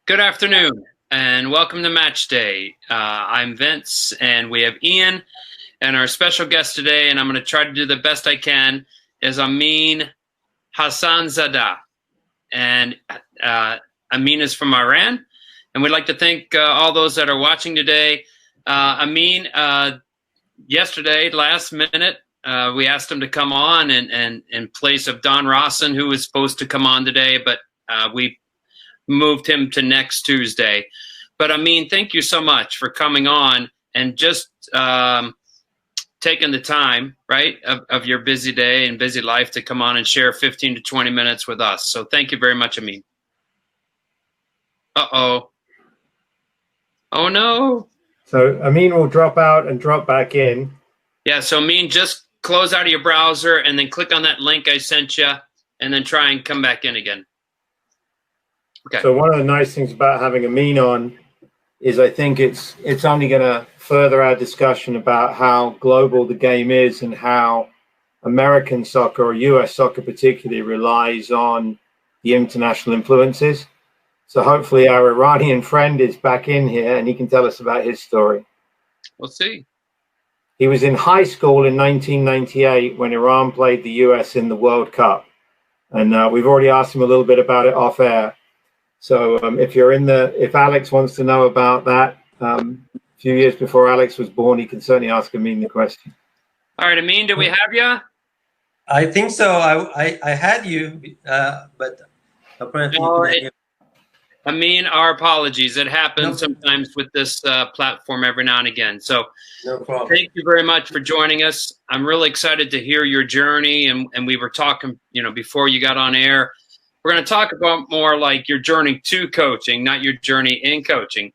Good afternoon and welcome to Match Day. I'm Vince and we have Ian and our special guest today, and I'm going to try to do the best I can, is Ameen Zada. And Ameen is from Iran, and we'd like to thank all those that are watching today. Ameen, yesterday, last minute, we asked him to come on and in place of Don Rawson, who was supposed to come on today, but we moved him to next Tuesday. But Ameen, thank you so much for coming on and just taking the time, right, of your busy day and busy life to come on and share 15 to 20 minutes with us. So thank you very much, Ameen. Uh-oh. Oh, no. So Ameen will drop out and drop back in. Yeah, so Ameen, just close out of your browser and then click on that link I sent you and then try and come back in again. Okay. So one of the nice things about having Ameen on is I think it's only going to further our discussion about how global the game is and how American soccer, or US soccer particularly, relies on the international influences. So hopefully our Iranian friend is back in here and he can tell us about his story. We'll see. He was in high school in 1998 when Iran played the US in the World Cup. And we've already asked him a little bit about it off air. So if Alex wants to know about that, a few years before Alex was born, he can certainly ask Ameen the question. All right, Ameen, do we have you? I think so. I had you, but apparently you couldn't hear. Ameen, our apologies. It happens sometimes with this platform every now and again. So no problem. Thank you very much for joining us. I'm really excited to hear your journey. And we were talking, before you got on air. We're going to talk about more like your journey to coaching, not your journey in coaching.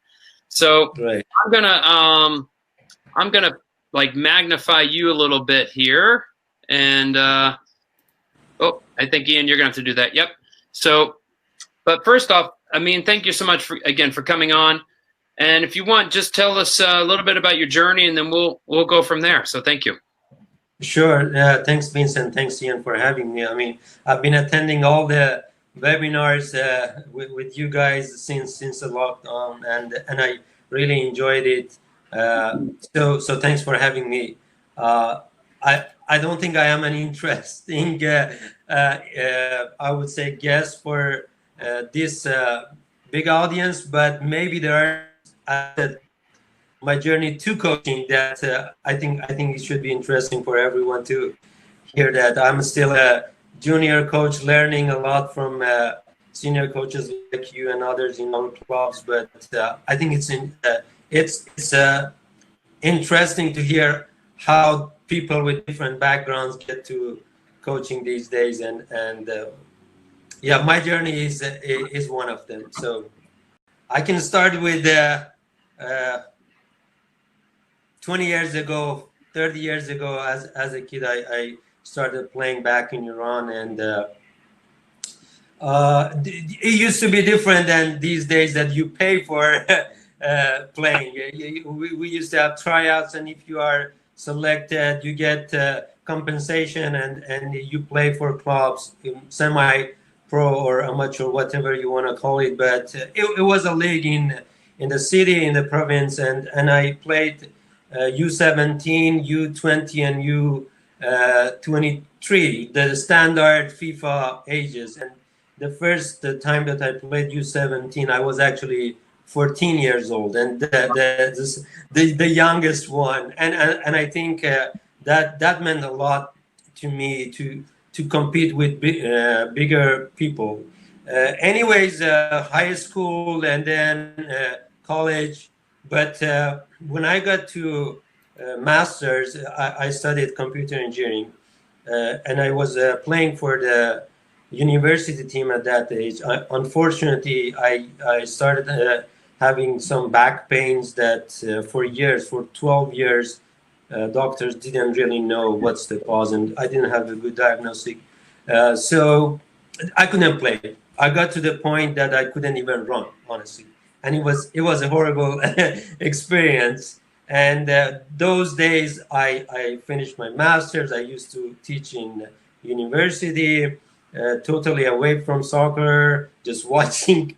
So right. I'm gonna like magnify you a little bit here, and I think Ian, you're gonna have to do that. Yep. So, but first off, Ameen, thank you so much for coming on. And if you want, just tell us a little bit about your journey, and then we'll go from there. So thank you. Sure. Thanks, Vincent. Thanks, Ian, for having me. I mean, I've been attending all the webinars with you guys since the lockdown, and I really enjoyed it. So thanks for having me. I don't think I am an interesting I would say guest for this big audience, but maybe there are my journey to coaching that I think it should be interesting for everyone to hear that. I'm still a junior coach, learning a lot from senior coaches like you and others in our clubs. But I think it's interesting to hear how people with different backgrounds get to coaching these days. And my journey is one of them. So I can start with 20 years ago, 30 years ago, as a kid, I started playing back in Iran, and it used to be different than these days that you pay for playing. We used to have tryouts, and if you are selected, you get compensation, and you play for clubs, semi-pro or amateur, whatever you want to call it. But it was a league in the city, in the province, and I played U17, U20, and U23, the standard FIFA ages. And the first time that I played U17, I was actually 14 years old, and the youngest one. And I think that meant a lot to me to compete with bigger people. Anyways, high school and then college. But when I got to master's, I studied computer engineering, and I was playing for the university team at that age. Unfortunately, I started having some back pains that for 12 years, doctors didn't really know what's the cause, and I didn't have a good diagnostic. So I couldn't play. I got to the point that I couldn't even run, honestly. And it was a horrible experience. And those days, I finished my master's. I used to teach in university. totally away from soccer, just watching.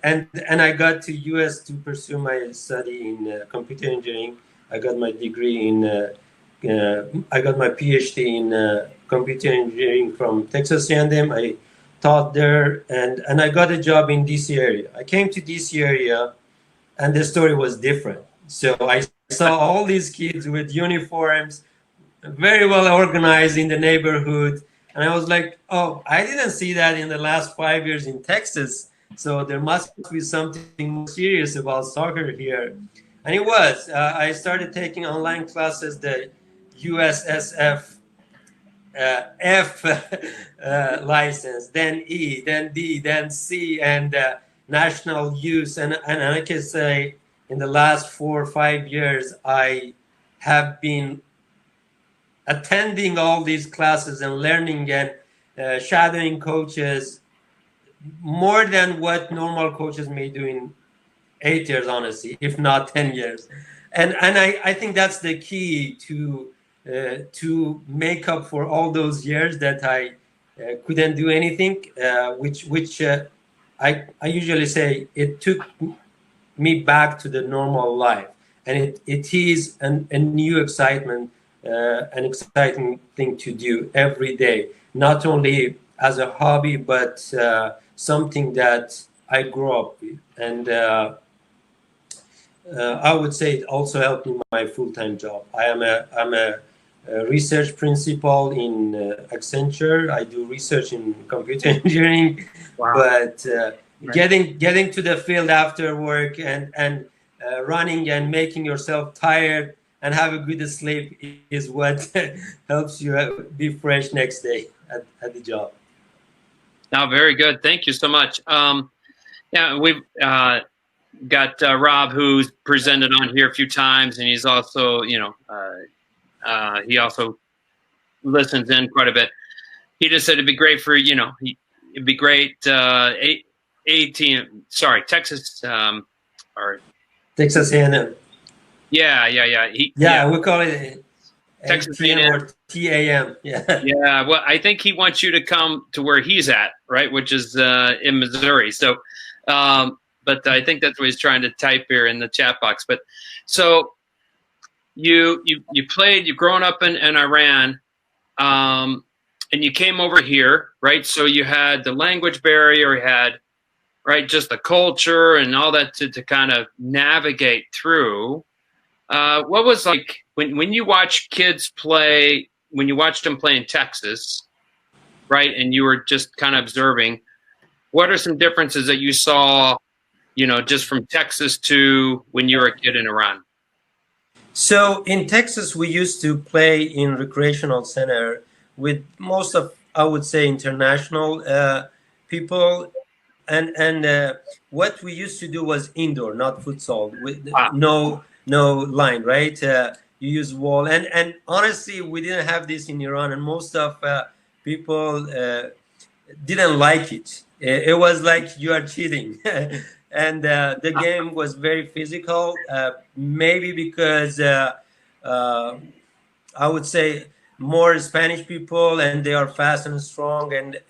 And I got to US to pursue my study in computer engineering. I got my degree in, I got my PhD in computer engineering from Texas A&M. I taught there, and I got a job in DC area. I came to DC area, and the story was different. So I saw all these kids with uniforms, very well organized in the neighborhood. And I was like, oh, I didn't see that in the last 5 years in Texas. So there must be something more serious about soccer here. And it was. I started taking online classes, the USSF F license, then E, then D, then C, and national use. And I can say in the last 4 or 5 years, I have been attending all these classes and learning and shadowing coaches more than what normal coaches may do in 8 years, honestly, if not 10 years. And I think that's the key to make up for all those years that I couldn't do anything, which I usually say it took me back to the normal life. And it is a new excitement, an exciting thing to do every day, not only as a hobby, but something that I grew up with. And I would say it also helped me my full-time job. I'm a research principal in Accenture. I do research in computer engineering. Wow. But getting to the field after work and running and making yourself tired and have a good sleep is what helps you be fresh next day at the job. Now, very good. Thank you so much. Yeah, we've got Rob, who's presented on here a few times, and he's also, he also listens in quite a bit. He just said it'd be great for, it'd be great. Texas, or Texas A&M. Yeah. We call it Texas A&M or TAM. Yeah. Well, I think he wants you to come to where he's at, right, which is in Missouri. So, but I think that's what he's trying to type here in the chat box. But so you played, you've grown up in Iran, and you came over here, right? So you had the language barrier, you had, right, just the culture and all that to kind of navigate through. What was like when you watch kids play, when you watched them play in Texas, right, and you were just kind of observing, what are some differences that you saw, just from Texas to when you were a kid in Iran? So in Texas, we used to play in recreational center with most of, I would say, international people. And what we used to do was indoor, not futsal, with no line, right? You use wall. And honestly, we didn't have this in Iran, and most of people didn't like it. It was like you are cheating. And the game was very physical, maybe because I would say more Spanish people, and they are fast and strong, and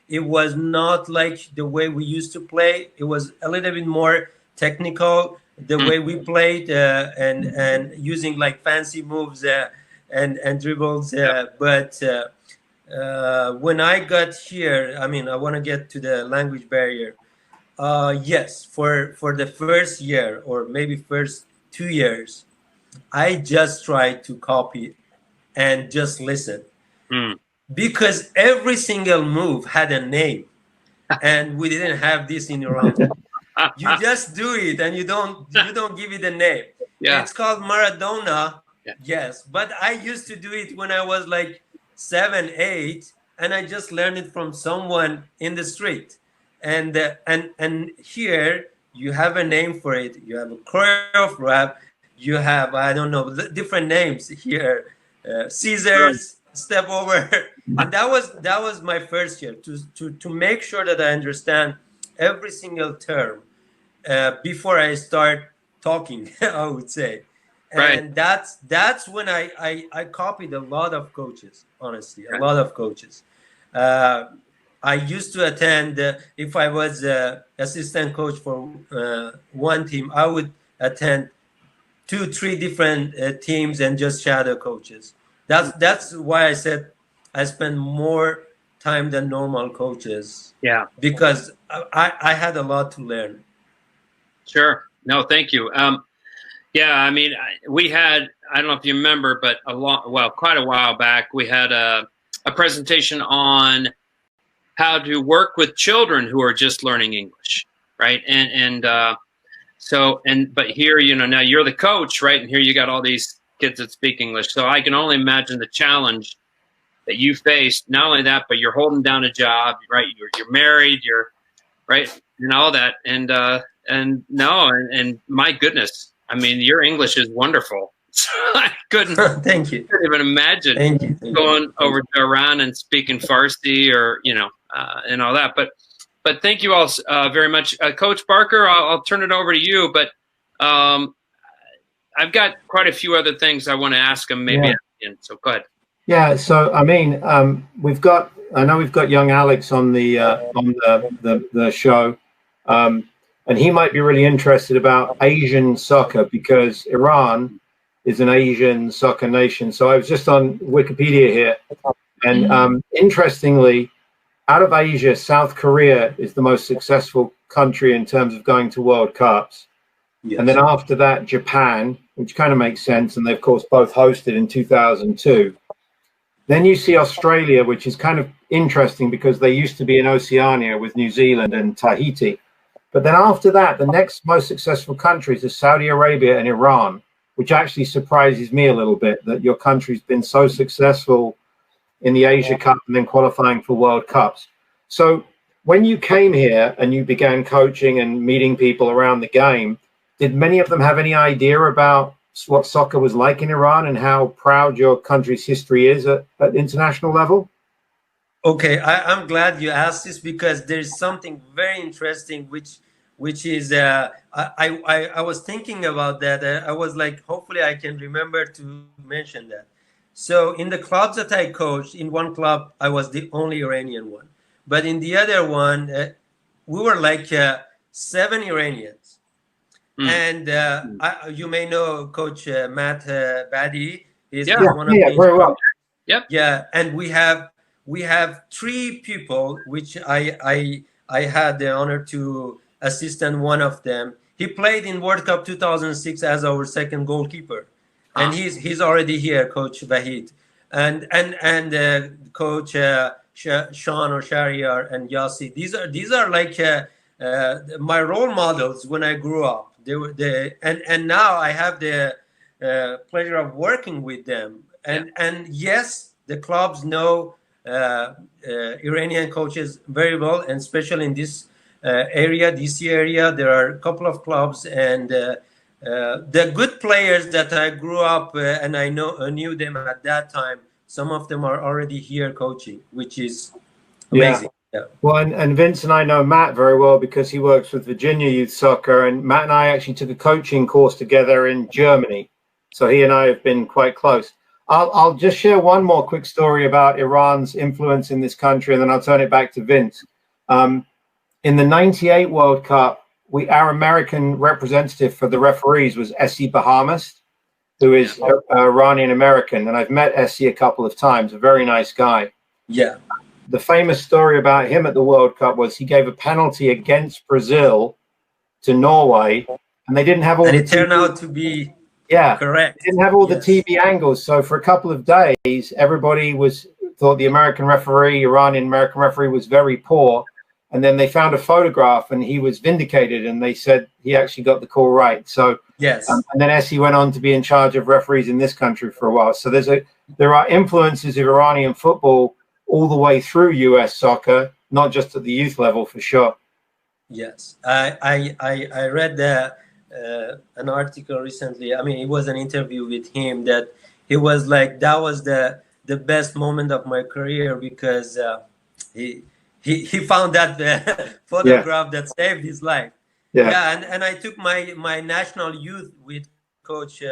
it was not like the way we used to play. It was a little bit more technical, the way we played, and using like fancy moves and dribbles. But when I got here, I want to get to the language barrier. Yes, for the first year or maybe first 2 years, I just tried to copy and just listen, because every single move had a name, and we didn't have this in Iran. You just do it, and you don't give it a name. Yeah. It's called Maradona. Yeah. Yes, but I used to do it when I was like 7, 8, and I just learned it from someone in the street. And here you have a name for it. You have a choreograph. You have, I don't know, different names here. Scissors, step over. And that was my first year, to make sure that I understand every single term before I start talking, I would say. And that's when I copied a lot of coaches, honestly, a lot of coaches. I used to attend, if I was assistant coach for one team, I would attend 2-3 different teams and just shadow coaches. That's why I said I spend more time than normal coaches. Yeah. Because I had a lot to learn. Sure. No, thank you. Yeah, I mean, we had, I don't know if you remember, but quite a while back, we had a presentation on how to work with children who are just learning English, right? But here, now you're the coach, right? And here you got all these kids that speak English. So I can only imagine the challenge that you faced. Not only that, but you're holding down a job, right? You're married, you're right, and all that. And my goodness, I mean, your English is wonderful. So I couldn't Thank you. even imagine Thank you. going over to Iran and speaking Farsi or, and all that. But thank you all very much. Coach Barker, I'll turn it over to you. But I've got quite a few other things I want to ask him maybe at the end. So go ahead. Yeah. So, I mean, I know we've got young Alex on the show. And he might be really interested about Asian soccer because Iran is an Asian soccer nation. So I was just on Wikipedia here. And interestingly, out of Asia, South Korea is the most successful country in terms of going to World Cups. Yes. And then after that, Japan, which kind of makes sense. And they, of course, both hosted in 2002. Then you see Australia, which is kind of interesting because they used to be in Oceania with New Zealand and Tahiti. But then after that, the next most successful countries are Saudi Arabia and Iran, which actually surprises me a little bit that your country's been so successful in the Asia Cup and then qualifying for World Cups. So when you came here and you began coaching and meeting people around the game, did many of them have any idea about what soccer was like in Iran and how proud your country's history is at international level? Okay, I'm glad you asked this because there's something very interesting, which is I was thinking about that. I was like, hopefully I can remember to mention that. So in the clubs that I coached, in one club I was the only Iranian one, but in the other one we were like 7 Iranians, and you may know Coach Matt Badi. He's one of the very well. Yep. Yeah, and we have 3 people, which I had the honor to assist on one of them. He played in World Cup 2006 as our second goalkeeper, and he's already here, Coach Vahid, and Coach Sean or Shariar and Yassi. These are like my role models when I grew up. They were and now I have the pleasure of working with them. And yes, the clubs know Iranian coaches very well, and especially in this area, DC area, there are a couple of clubs, and the good players that I grew up and I knew them at that time. Some of them are already here coaching, which is amazing. Yeah. Well, and Vince and I know Matt very well because he works with Virginia Youth Soccer, and Matt and I actually took a coaching course together in Germany. So he and I have been quite close. I'll just share one more quick story about Iran's influence in this country, and then I'll turn it back to Vince. In the 98 World Cup, our American representative for the referees was Essie Bahamas, who is Iranian-American, and I've met Essie a couple of times, a very nice guy. Yeah. The famous story about him at the World Cup was he gave a penalty against Brazil to Norway, and they didn't have all. And it turned out to be correct. They didn't have all the TV angles, so for a couple of days, everybody thought the Iranian-American referee was very poor, and then they found a photograph, and he was vindicated, and they said he actually got the call right. So yes, and then Essie went on to be in charge of referees in this country for a while. So there are influences of Iranian football all the way through U.S. soccer, not just at the youth level, for sure. Yes, I read an article recently. I mean, it was an interview with him that he was like, that was the best moment of my career because he found that photograph that saved his life. Yeah, and I took my national youth with Coach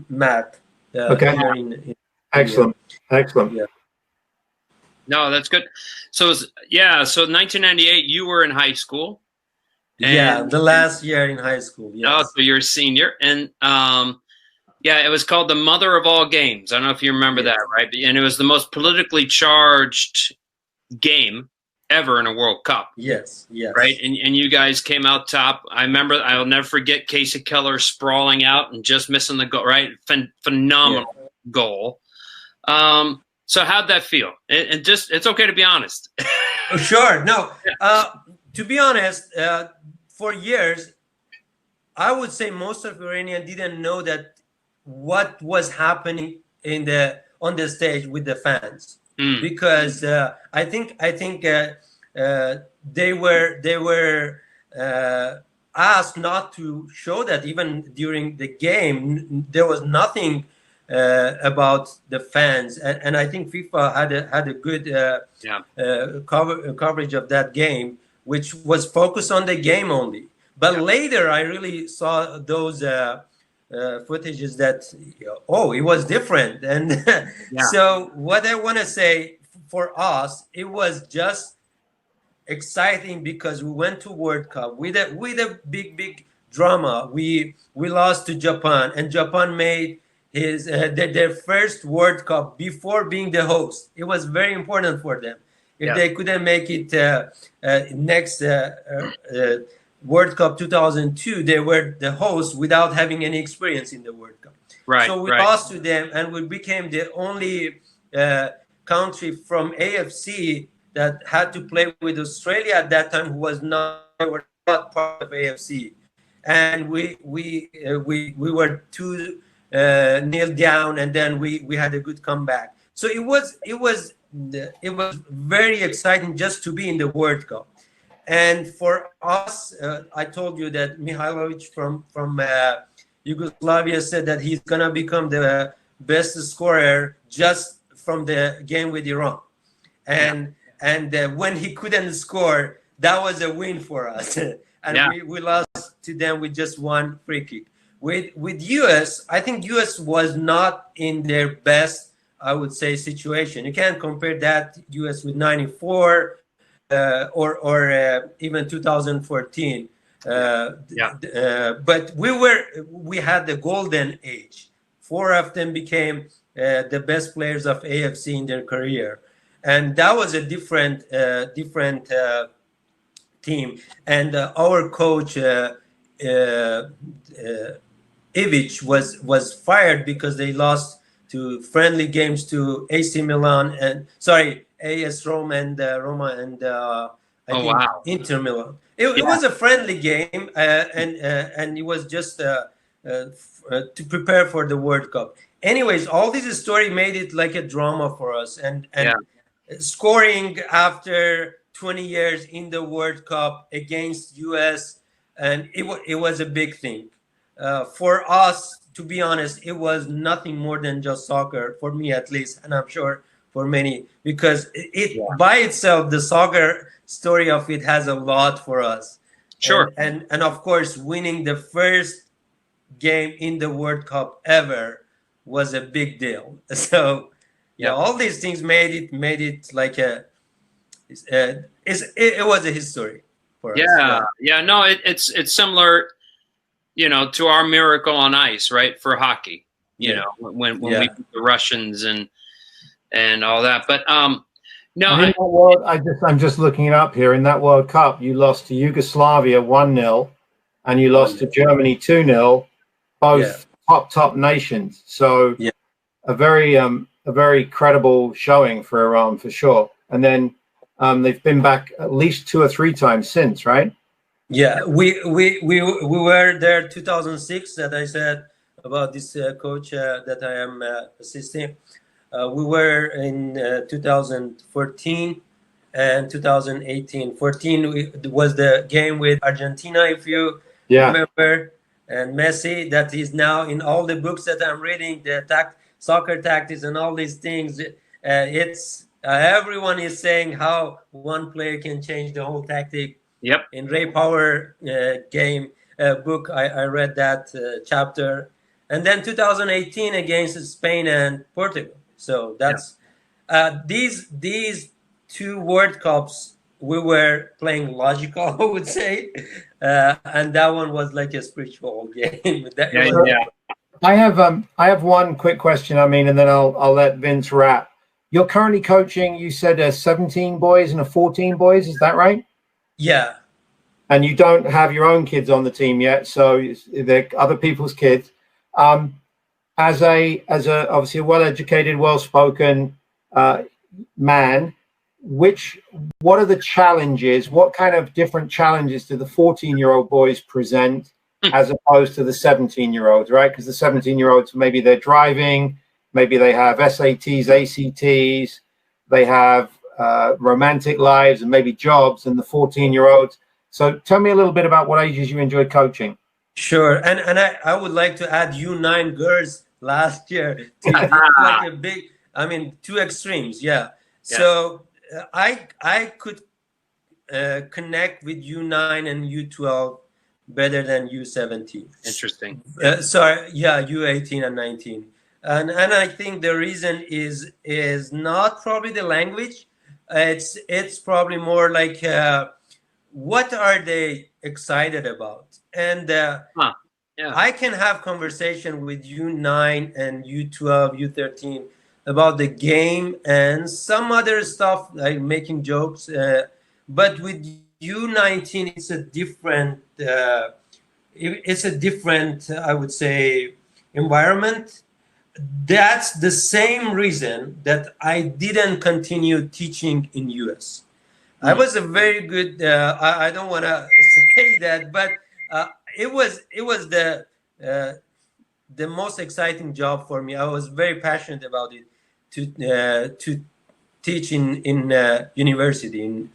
Matt. Okay. Here in Excellent. Yeah. No, that's good. So, so 1998, you were in high school. And, the last year in high school. Yes. Oh, so you're a senior. And it was called the mother of all games. I don't know if you remember that, right? And it was the most politically charged game ever in a World Cup. Yes. Right? And you guys came out top. I remember, I'll never forget Casey Keller sprawling out and just missing the goal, right? Phenomenal goal. So how'd that feel? And just, it's okay to be honest. Sure. No, to be honest, for years, I would say most of Iranians didn't know that what was happening on the stage with the fans, because I think they were asked not to show that. Even during the game, there was nothing about the fans, and I think FIFA had a good coverage of that game, which was focused on the game only. But later, I really saw those footages that it was different. And so what I want to say, for us, it was just exciting because we went to World Cup with a big drama. We lost to Japan, and Japan made their first World Cup before being the host. It was very important for them. If they couldn't make it next World Cup 2002, they were the host without having any experience in the World Cup. Right. So we lost to them, and we became the only country from AFC that had to play with Australia at that time, who was not part of AFC, and we were 2-0 down, and then we had a good comeback. So it was very exciting just to be in the World Cup. And for us, I told you that Mihailovic from Yugoslavia said that he's gonna become the best scorer just from the game with Iran, and when he couldn't score, that was a win for us. And we lost to them with just one free kick. With US, I think US was not in their best, I would say, situation. You can't compare that US with 94 or even 2014. But we had the golden age. 4 of them became the best players of AFC in their career, and that was a different team. And our coach Ivic was fired because they lost to friendly games to AC Milan and AS Roma and Inter Milan. It was a friendly game, and it was just to prepare for the World Cup. Anyways, all this story made it like a drama for us, and scoring after 20 years in the World Cup against US, and it was a big thing. For us, to be honest, it was nothing more than just soccer, for me at least, and I'm sure for many, because by itself, the soccer story of it has a lot for us. Sure. And of course, winning the first game in the World Cup ever was a big deal. So all these things made it like it was a history for us. No, it's similar, to our miracle on ice, right? For hockey, when we beat the Russians and all that. But no, I'm just looking it up here. In that World Cup, you lost to Yugoslavia 1-0, and you lost to Germany 2-0, both top nations. So a very credible showing for Iran for sure. And then they've been back at least 2 or 3 times since, right? Yeah, we were there 2006 that I said about this coach that I am assisting. We were in 2014 and 2018. 14 was the game with Argentina, if you remember, and Messi, that is now in all the books that I'm reading, the soccer tactics and all these things. It's everyone is saying how one player can change the whole tactic. Yep. In Ray Power game book, I read that chapter, and then 2018 against Spain and Portugal. So that's these 2 World Cups, we were playing logical, I would say, and that one was like a spiritual game. I have one quick question, I mean, and then I'll let Vince wrap. You're currently coaching, you said, a 17 boys and a 14 boys, is that right? Yeah. And you don't have your own kids on the team yet, so they're other people's kids. As a obviously a well-educated, well-spoken man, what are the challenges? What kind of different challenges do the 14-year-old boys present as opposed to the 17-year-olds, right? Because the 17-year-olds, maybe they're driving, maybe they have SATs, ACTs, they have romantic lives and maybe jobs, and the 14-year-olds. So tell me a little bit about what ages you enjoy coaching. Sure, and I would like to add U9 girls last year to like a big, I mean, 2 extremes, yeah. So I could connect with U9 and U12 better than U17. Interesting. Sorry, yeah, U18 and 19. And I think the reason is not probably the language. It's probably more like what are they excited about? And I can have conversation with U9 and U12, U13 about the game and some other stuff like making jokes. But with U19, it's a different, I would say, environment. That's the same reason that I didn't continue teaching in US. I was a very good, I don't want to say that, but it was the most exciting job for me. I was very passionate about it to teach in university, in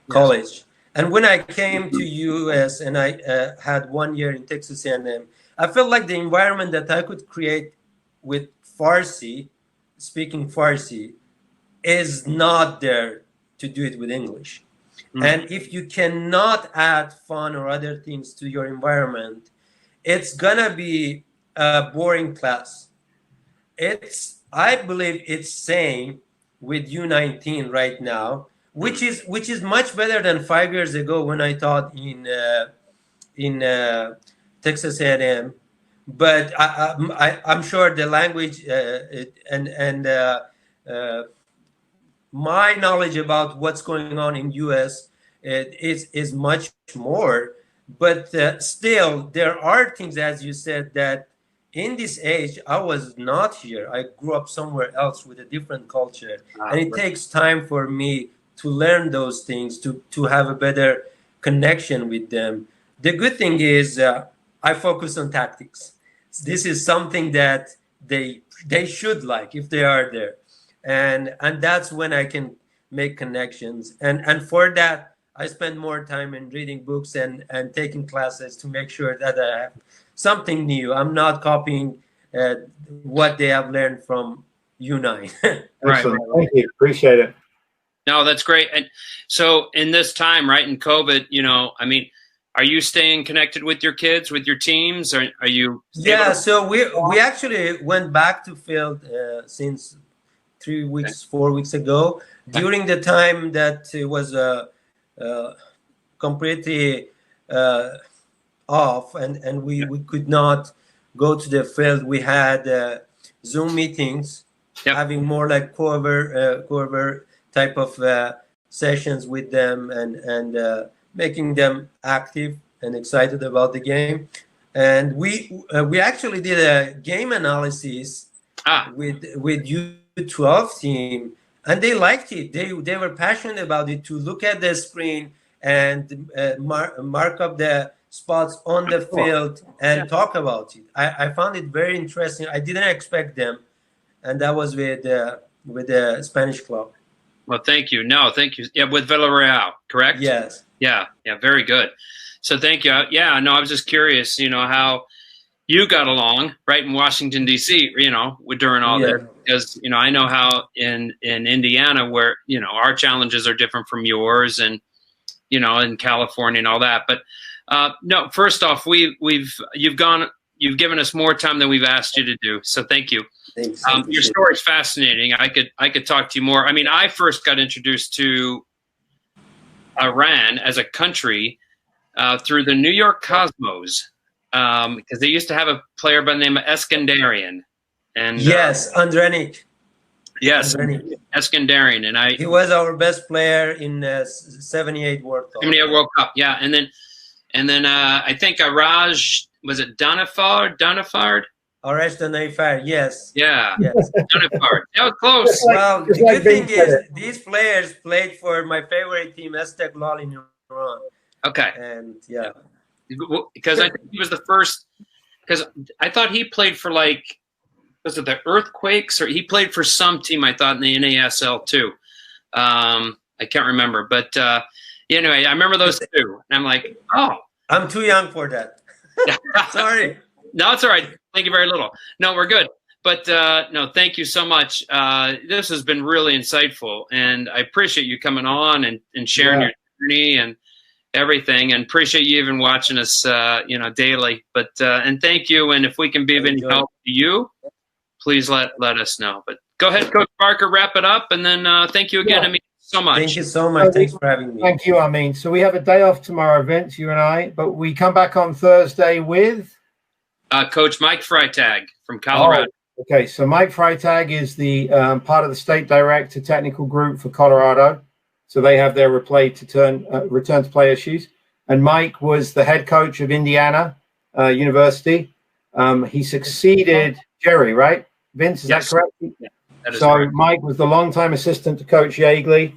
college. And when I came to US and I had 1 year in Texas A&M, I felt like the environment that I could create with Farsi, speaking Farsi, is not there to do it with English. And if you cannot add fun or other things to your environment, it's gonna be a boring class. I believe it's same with U19 right now, which is much better than 5 years ago when I taught in Texas A&M. But I'm sure the language and my knowledge about what's going on in US is much more. But still, there are things, as you said, that in this age, I was not here. I grew up somewhere else with a different culture. And it takes time for me to learn those things, to have a better connection with them. The good thing is I focus on tactics. This is something that they should like if they are there. And that's when I can make connections. And for that, I spend more time in reading books and taking classes to make sure that I have something new. I'm not copying what they have learned from U9. Right. Thank you. Appreciate it. No, that's great. And so in this time, right, in COVID, I mean, are you staying connected with your kids, with your teams? Are you? Yeah, so we actually went back to field since 3 weeks, 4 weeks ago, during the time that it was completely off and we could not go to the field. We had Zoom meetings, having more like cover type of sessions with them and making them active and excited about the game. And we actually did a game analysis with U12 team, and they liked it. They were passionate about it, to look at the screen and mark up the spots on the field and talk about it. I found it very interesting. I didn't expect them, and that was with the Spanish club. Well, thank you. No, thank you. Yeah, with Villarreal, correct? Yes. Yeah, very good. So thank you. Yeah, no, I was just curious, how you got along right in Washington, D.C., during all this. Because, I know how in Indiana where, our challenges are different from yours and, in California and all that. But no, first off, you've gone you've given us more time than we've asked you to do. So thank you. Thanks. Your story is fascinating. I could talk to you more. I mean, I first got introduced to Iran as a country through the New York Cosmos, because they used to have a player by the name of Eskandarian. And yes, Andrenik. Yes, Eskandarian, and he was our best player in '78 World Cup. 78 World Cup, yeah, and then I think Raj, was it Donifard? Arash Donifard, yes. Yeah, yes. Donifard. That was close. Well, the good thing is these players played for my favorite team, Istiklal in Iran. Okay. And yeah, because I think he was the first. Because I thought he played for was it the Earthquakes, or he played for some team, I thought, in the NASL too. I can't remember, but anyway, I remember those two, and I'm like, oh, I'm too young for that. Sorry. No, it's all right. Thank you very little. No, we're good. But no, thank you so much. This has been really insightful, and I appreciate you coming on and sharing your journey and everything, and appreciate you even watching us, daily. But and thank you. And if we can be of any help to you, please let us know. But go ahead, Coach Barker, wrap it up, and then thank you again. I mean, so much. Thank you so much. Thanks for having me. Thank you, Amin. So we have a day off tomorrow, Vince, you and I, but we come back on Thursday with Coach Mike Freitag from Colorado. Oh, okay, so Mike Freitag is the part of the state director technical group for Colorado. So they have their return to play issues. And Mike was the head coach of Indiana University. He succeeded Jerry, right? Vince, is that correct? Yeah, that is so correct. Mike was the longtime assistant to Coach Yeagley,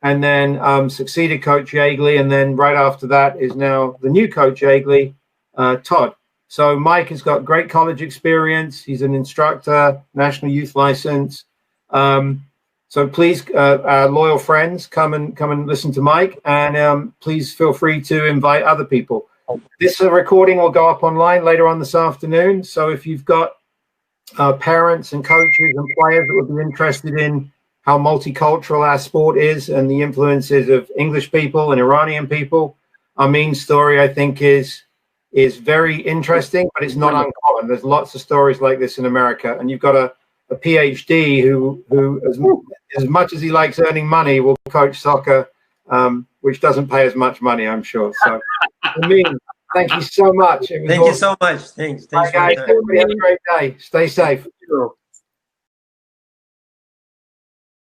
and then succeeded Coach Yeagley, and then right after that is now the new Coach Yeagley, Todd. So Mike has got great college experience. He's an instructor, national youth license. So please, our loyal friends, come and listen to Mike, and please feel free to invite other people. This recording will go up online later on this afternoon. So if you've got parents and coaches and players that would be interested in how multicultural our sport is and the influences of English people and Iranian people, Amin's story, I think, is very interesting, but it's not uncommon. There's lots of stories like this in America, and you've got a PhD who as much as he likes earning money, will coach soccer, which doesn't pay as much money, I'm sure. So, Amin, thank you so much. Thank you so much. Thanks. Bye, guys. Everybody have a great day. Stay safe.